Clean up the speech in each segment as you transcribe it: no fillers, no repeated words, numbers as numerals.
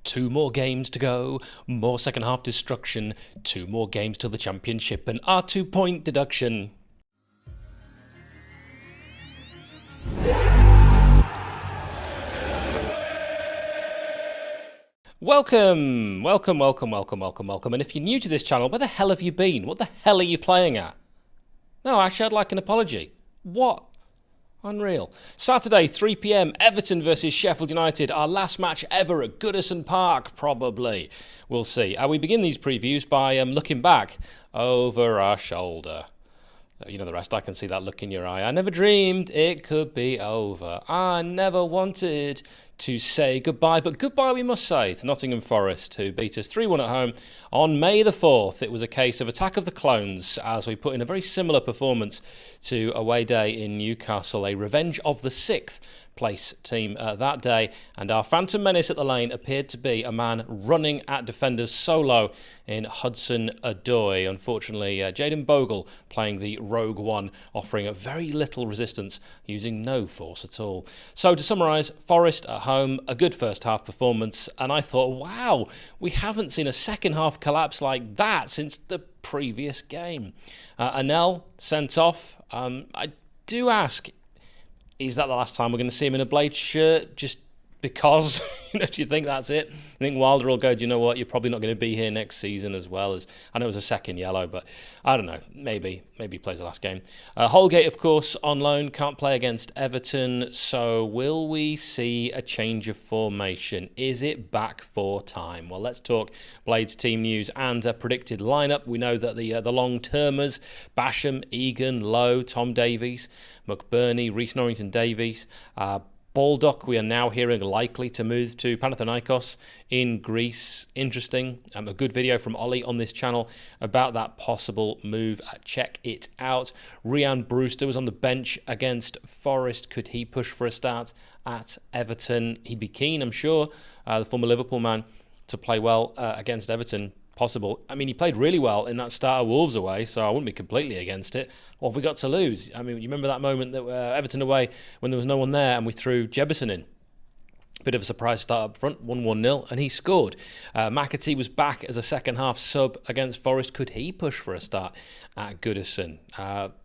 2 more games to go, more second half destruction, 2 more games till the championship and our 2-point deduction. Welcome. And if you're new to this channel, where the hell have you been? What the hell are you playing at? No, actually, I'd like an apology. What? Unreal. Saturday, 3 p.m, Everton versus Sheffield United. Our last match ever at Goodison Park, probably. We'll see. We begin these previews by looking back over our shoulder. You know the rest, I can see that look in your eye. I never dreamed it could be over. I never wanted to say goodbye, but goodbye we must say to Nottingham Forest, who beat us 3-1 at home on May the 4th. It was a case of attack of the clones as we put in a very similar performance to away day in Newcastle, a revenge of the 6th place team that day, and our phantom menace at the lane appeared to be a man running at defenders solo in Hudson-Odoi. Unfortunately, 𝗂𝗏𝗏 playing the rogue one, offering a very little resistance, using no force at all. So to summarise, Forest at home, a good first half performance, and I thought, wow, we haven't seen a second half collapse like that since the previous game. Anel sent off. I do ask, is that the last time we're going to see him in a Blade shirt? Just because? Do you think that's it? I think Wilder will go, do you know what? You're probably not going to be here next season as well. As I know it was a second yellow, but I don't know. Maybe he plays the last game. Holgate, of course, on loan. Can't play against Everton. So will we see a change of formation? Is it back for time? Well, let's talk Blades team news and a predicted lineup. We know that the long-termers, Basham, Egan, Lowe, Tom Davies, McBurney, Reece Norrington-Davies, Baldock, we are now hearing likely to move to Panathinaikos in Greece. Interesting. A good video from Ollie on this channel about that possible move. Check it out. Rhian Brewster was on the bench against Forest. Could he push for a start at Everton? He'd be keen, I'm sure, the former Liverpool man, to play well against Everton. Possible. I mean, he played really well in that start of Wolves away, so I wouldn't be completely against it. What have we got to lose? I mean, you remember that moment that Everton away when there was no one there and we threw Jebbison in? Bit of a surprise start up front, 1-1-0, and he scored. 𝗏𝗏𝗏 was back as a second half sub against Forest. Could he push for a start at Goodison?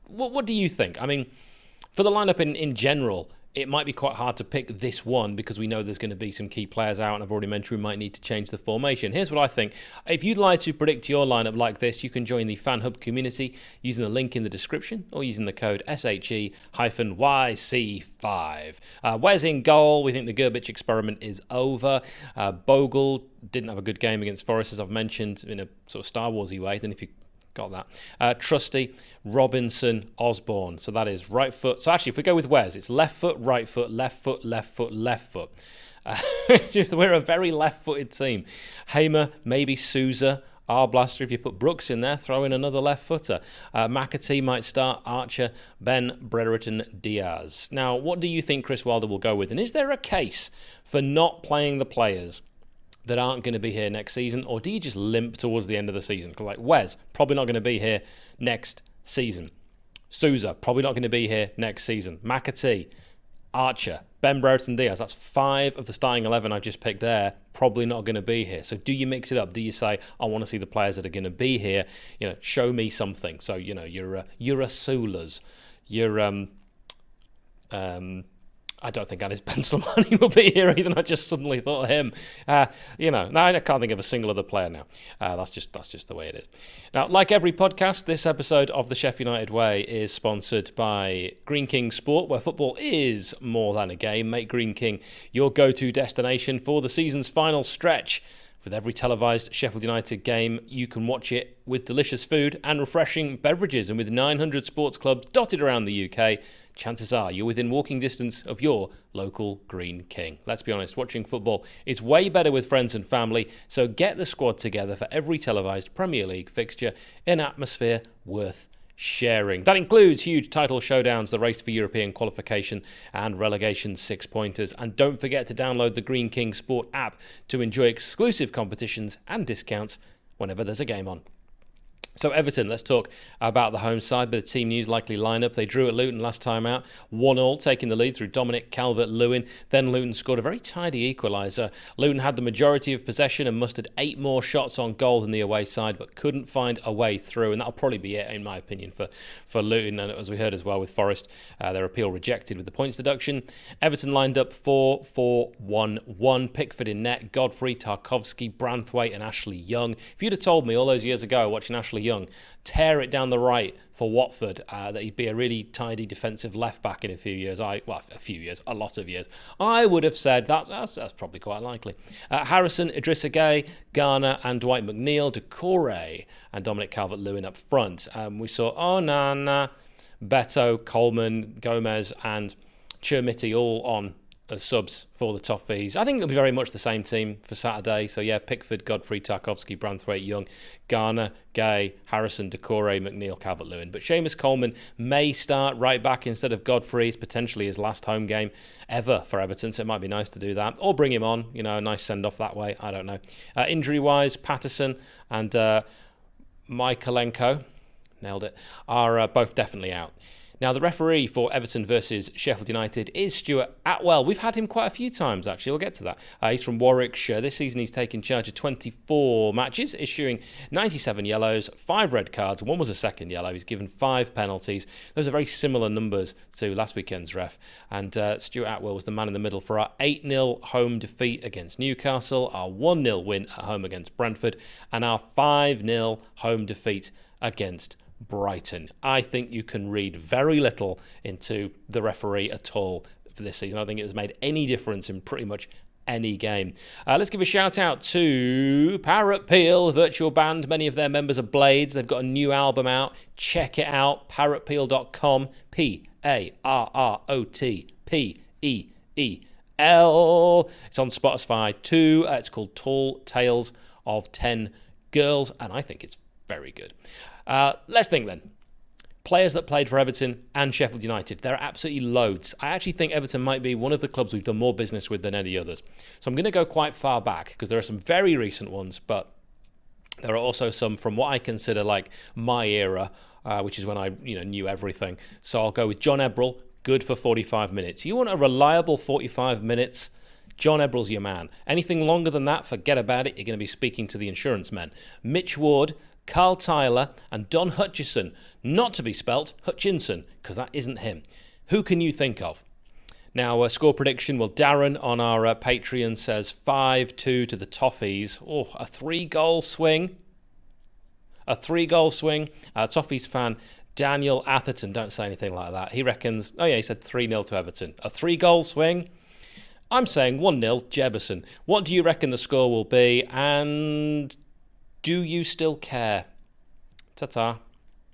What do you think? I mean, for the lineup in general, it might be quite hard to pick this one because we know there's going to be some key players out, and I've already mentioned we might need to change the formation. Here's what I think. If you'd like to predict your lineup like this, you can join the Fan Hub community using the link in the description or using the code 𝗏𝗏𝗏𝗏𝗏𝗏𝗏5. Wes in goal. We think the 𝗑𝗏𝗏𝗏𝗏 experiment is over. Bogle didn't have a good game against Forest, as I've mentioned, in a sort of Star Warsy way. Then if you got that. Trusty, Robinson, Osborne. So that is right foot. So actually, if we go with Wes, it's left foot, right foot, left foot, left foot, left foot. We're a very left-footed team. Hamer, maybe Souza, Arblaster. If you put Brooks in there, throw in another left footer. 𝗏𝗏𝗏𝗏 might start, Archer, Ben, Brereton, Diaz. Now, what do you think Chris Wilder will go with? And is there a case for not playing the players that aren't going to be here next season, or do you just limp towards the end of the season? Like Wes, probably not going to be here next season. Souza, probably not going to be here next season. 𝗏𝗏𝗏𝗏𝗏, Archer, Ben, Brereton, Diaz. That's 5 of the starting 11 I've just picked there. Probably not going to be here. So do you mix it up? Do you say, I want to see the players that are going to be here? You know, show me something. So, you know, you're Soulas, you're I don't think Anis Bensalmani will be here either. I just suddenly thought of him. No, I can't think of a single other player now. That's just the way it is. Now, like every podcast, this episode of the Sheff United Way is sponsored by Greene King Sport, where football is more than a game. Make Greene King your go-to destination for the season's final stretch. With every televised Sheffield United game, you can watch it with delicious food and refreshing beverages. And with 900 sports clubs dotted around the UK, chances are you're within walking distance of your local Greene King. Let's be honest, watching football is way better with friends and family, so get the squad together for every televised Premier League fixture in an atmosphere worth sharing. That includes huge title showdowns, the race for European qualification and relegation 6-pointers. And don't forget to download the Greene King Sport app to enjoy exclusive competitions and discounts whenever there's a game on. So Everton, let's talk about the home side. Bit of team news, likely lineup. They drew at Luton last time out, 1-1, taking the lead through 𝗍𝗿𝗂𝗏𝗂𝗏. Then Luton scored a very tidy equaliser. Luton had the majority of possession and mustered 8 more shots on goal than the away side, but couldn't find a way through. And that'll probably be it, in my opinion, for Luton. And as we heard as well with Forest, their appeal rejected with the points deduction. Everton lined up 4-4-1-1. Pickford in net, 𝗍𝗿𝗱𝗏𝗏𝗏, Branthwaite and Ashley Young. If you'd have told me all those years ago watching Ashley Young tear it down the right for Watford, that he'd be a really tidy defensive left-back in a lot of years, I would have said that's probably quite likely. Harrison, 𝗬𝗏𝗂𝗏, Garner and Dwight McNeil, 𝗐𝗂𝗏 and Dominic Calvert-Lewin up front. We saw Onana, Beto, Coleman, Gomez and 𝗏 all on as subs for the 𝗏𝗏𝗏s. I think it'll be very much the same team for Saturday. So yeah, Pickford, Godfrey, Tarkowski, Branthwaite, Young, Garner, Gay, Harrison, 𝗐𝗂𝗏, McNeil, Calvert-Lewin. But Seamus Coleman may start right back instead of Godfrey. It's potentially his last home game ever for Everton, so it might be nice to do that. Or bring him on, a nice send-off that way. I don't know. Injury-wise, Patterson and 𝗍𝗍𝗂𝗏, nailed it, are both definitely out. Now, the referee for Everton versus Sheffield United is Stuart Atwell. We've had him quite a few times, actually. We'll get to that. He's from Warwickshire. This season, he's taken charge of 24 matches, issuing 97 yellows, 5 red cards. 1 was a second yellow. He's given 5 penalties. Those are very similar numbers to last weekend's ref. And Stuart Atwell was the man in the middle for our 8-0 home defeat against Newcastle, our 1-0 win at home against Brentford, and our 5-0 home defeat against Brighton. I think you can read very little into the referee at all for this season. I don't think it has made any difference in pretty much any game. Let's give a shout out to Parrot Peel, a virtual band. Many of their members are Blades. They've got a new album out. Check it out. parrotpeel.com. PARROTPEEL. It's on Spotify too. It's called Tall Tales of 10 Girls, and I think it's very good. Let's think then. Players that played for Everton and Sheffield United. There are absolutely loads. I actually think Everton might be one of the clubs we've done more business with than any others. So I'm going to go quite far back because there are some very recent ones, but there are also some from what I consider like my era, which is when I knew everything. So I'll go with John Ebbrell, good for 45 minutes. You want a reliable 45 minutes? John Ebbrell's your man. Anything longer than that, forget about it. You're going to be speaking to the insurance men. Mitch Ward, Carl Tyler and Don Hutchison, not to be spelt Hutchinson, because that isn't him. Who can you think of? Now, score prediction, well, Darren on our Patreon says 5-2 to the Toffees. Oh, a 3-goal swing. A 3-goal swing. Toffees fan Daniel Atherton, don't say anything like that. He reckons, he said 3-0 to Everton. A 3-goal swing? I'm saying 1-0 Jebbison. What do you reckon the score will be? And do you still care? Ta-ta.